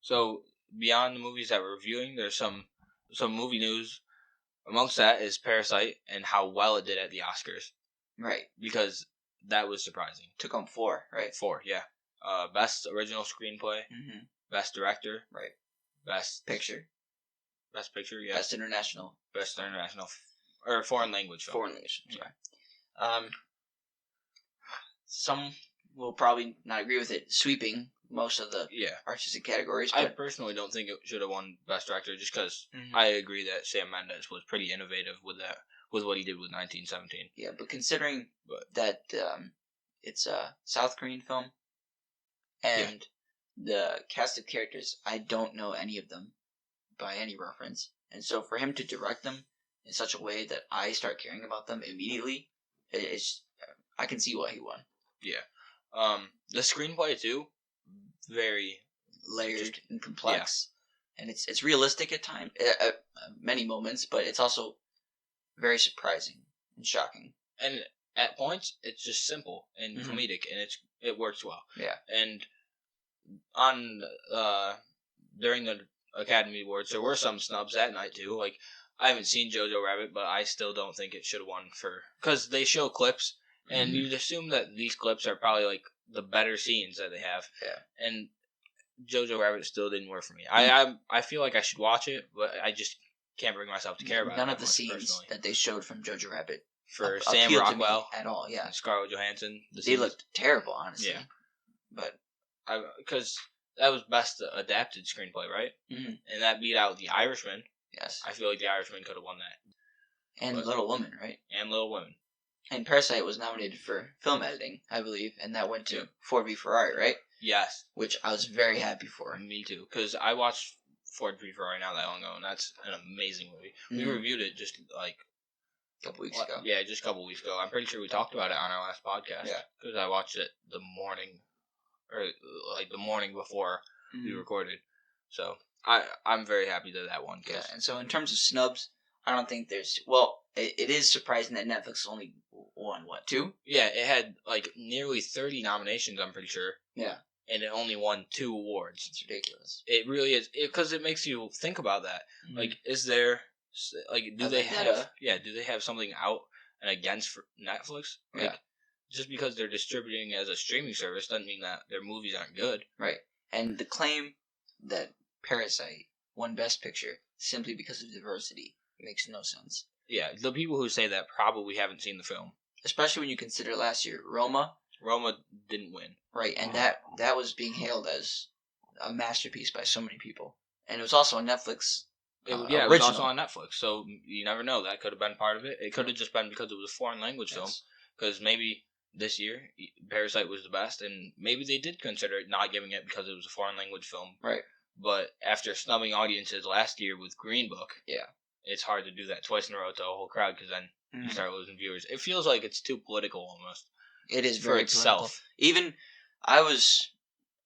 So beyond the movies that we're reviewing, there's some movie news. Amongst that is Parasite and how well it did at the Oscars. Right. Because that was surprising. Took home 4, right? 4, yeah. Best original screenplay. Mm-hmm. Best director. Right. Best picture. Best picture, yeah. Best international. Best international or foreign language film. Foreign language. Yeah. Some will probably not agree with it sweeping most of the artistic categories. But I personally don't think it should have won Best Director just because I agree that Sam Mendes was pretty innovative with what he did with 1917. Yeah, but considering that it's a South Korean film and the cast of characters, I don't know any of them by any reference. And so for him to direct them in such a way that I start caring about them immediately, I can see why he won. Yeah. The screenplay too, very layered and complex, and it's realistic at times, at many moments, but it's also very surprising and shocking. And at points, it's just simple and comedic, and it works well. Yeah. And on during the Academy Awards, there were some snubs that night too. Like, I haven't seen Jojo Rabbit, but I still don't think it should have won because they show clips. And you'd assume that these clips are probably like the better scenes that they have. Yeah. And Jojo Rabbit still didn't work for me. I feel like I should watch it, but I just can't bring myself to care about it. None of the scenes that they showed from Jojo Rabbit for Sam Rockwell at all. Yeah. And Scarlett Johansson. They looked terrible, honestly. Yeah. But because that was best adapted screenplay, right? Mm-hmm. And that beat out The Irishman. Yes. I feel like The Irishman could have won that. And Little Women, right? And Little Women. And Parasite was nominated for film editing, I believe, and that went to Ford v Ferrari, right? Yes. Which I was very happy for. Me too, because I watched Ford v Ferrari not that long ago, and that's an amazing movie. Mm-hmm. We reviewed it just like a couple weeks ago. Yeah, just a couple weeks ago. I'm pretty sure we talked about it on our last podcast. Yeah. Because I watched it the morning before we recorded. So I'm very happy that won. Yeah, and so in terms of snubs, I don't think there's... it is surprising that Netflix only won, 2? Yeah, it had like nearly 30 nominations, I'm pretty sure. Yeah. And it only won 2 awards. It's ridiculous. It really is. Because it makes you think about that. Mm-hmm. Like, is there... Like, do they have something out and against for Netflix? Like, just because they're distributing as a streaming service doesn't mean that their movies aren't good. Right. And the claim that Parasite won Best Picture simply because of diversity makes no sense. Yeah, the people who say that probably haven't seen the film. Especially when you consider last year, Roma didn't win. Right, and that was being hailed as a masterpiece by so many people. And it was also on Netflix. It was also on Netflix, so you never know. That could have been part of it. It could have just been because it was a foreign language film. Because maybe this year, Parasite was the best, and maybe they did consider not giving it because it was a foreign language film. Right. But after snubbing audiences last year with Green Book, it's hard to do that twice in a row to a whole crowd because then you start losing viewers. It feels like it's too political almost. It is for very itself. Political. Even I was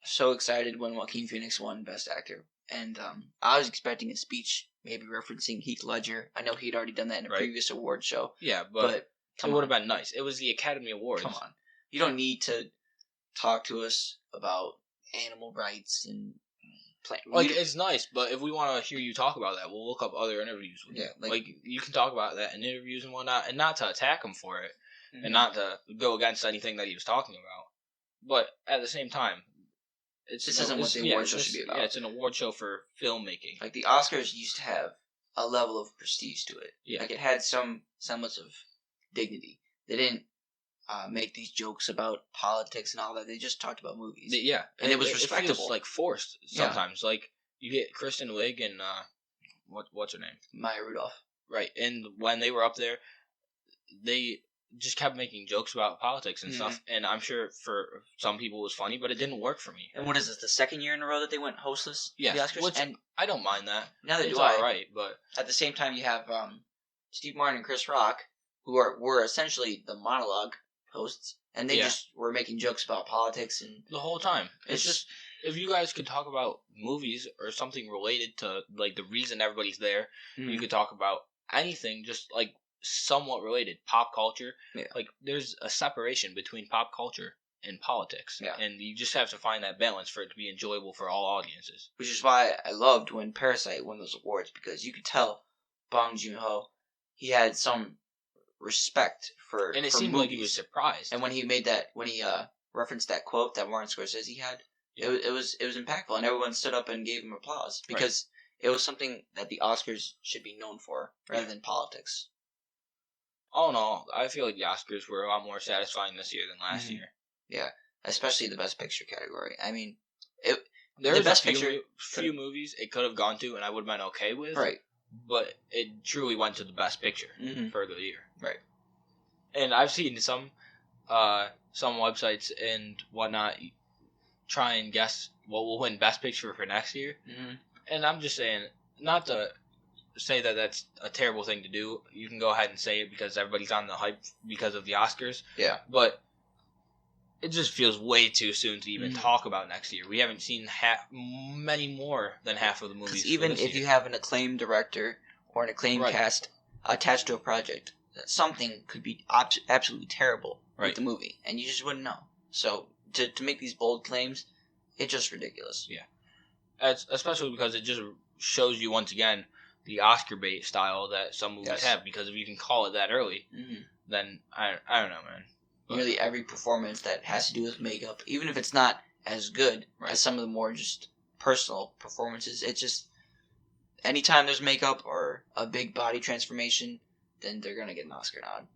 so excited when Joaquin Phoenix won Best Actor, and I was expecting a speech maybe referencing Heath Ledger. I know he'd already done that in a previous award show. Yeah, but it would have been nice. It was the Academy Awards. Come on. You don't need to talk to us about animal rights and... it's nice, but if we want to hear you talk about that, we'll look up other interviews with you. Like, you can talk about that in interviews and whatnot, and not to attack him for it, and not to go against anything that he was talking about. But at the same time, this isn't what the award show should be about. Yeah, it's an award show for filmmaking. Like, the Oscars used to have a level of prestige to it. Yeah. Like, it had some semblance of dignity. They didn't make these jokes about politics and all that. They just talked about movies. Yeah. And it was respectable. It feels, like, forced sometimes. Yeah. Like, you get Kristen Wiig and, what's her name? Maya Rudolph. Right. And when they were up there, they just kept making jokes about politics and stuff. And I'm sure for some people it was funny, but it didn't work for me. And what is this, the second year in a row that they went hostless? Yeah. The Oscars? And I don't mind that. Neither do I. It's all right, but... At the same time, you have Steve Martin and Chris Rock, who were essentially the monologue hosts, and they just were making jokes about politics and the whole time. It's just, if you guys could talk about movies or something related to like the reason everybody's there, you could talk about anything just like somewhat related, pop culture. Like there's a separation between pop culture in politics. Yeah. And you just have to find that balance for it to be enjoyable for all audiences. Which is why I loved when Parasite won those awards, because you could tell Bong Joon-ho, he had some respect for And it for seemed movies. like he was surprised. And when he referenced that quote that Martin Scorsese had, it was impactful, and everyone stood up and gave him applause because it was something that the Oscars should be known for rather than politics. All in all, I feel like the Oscars were a lot more satisfying this year than last year. Yeah, especially the Best Picture category. I mean, There's a few movies it could have gone to, and I would have been okay with. Right. But it truly went to the Best Picture for the year. Right. And I've seen some websites and whatnot try and guess what will win Best Picture for next year. Mm-hmm. And I'm just saying, not to say that that's a terrible thing to do. You can go ahead and say it because everybody's on the hype because of the Oscars. Yeah. But it just feels way too soon to even talk about next year. We haven't seen many more than half of the movies. Even if you have an acclaimed director or an acclaimed cast attached to a project, something could be absolutely terrible with the movie, and you just wouldn't know. So to make these bold claims, it's just ridiculous. Yeah, especially because it just shows you once again the Oscar bait style that some movies have. Because if you can call it that early, then I don't know, man. But nearly every performance that has to do with makeup, even if it's not as good as some of the more just personal performances, it's just anytime there's makeup or a big body transformation, then they're gonna get an Oscar nod.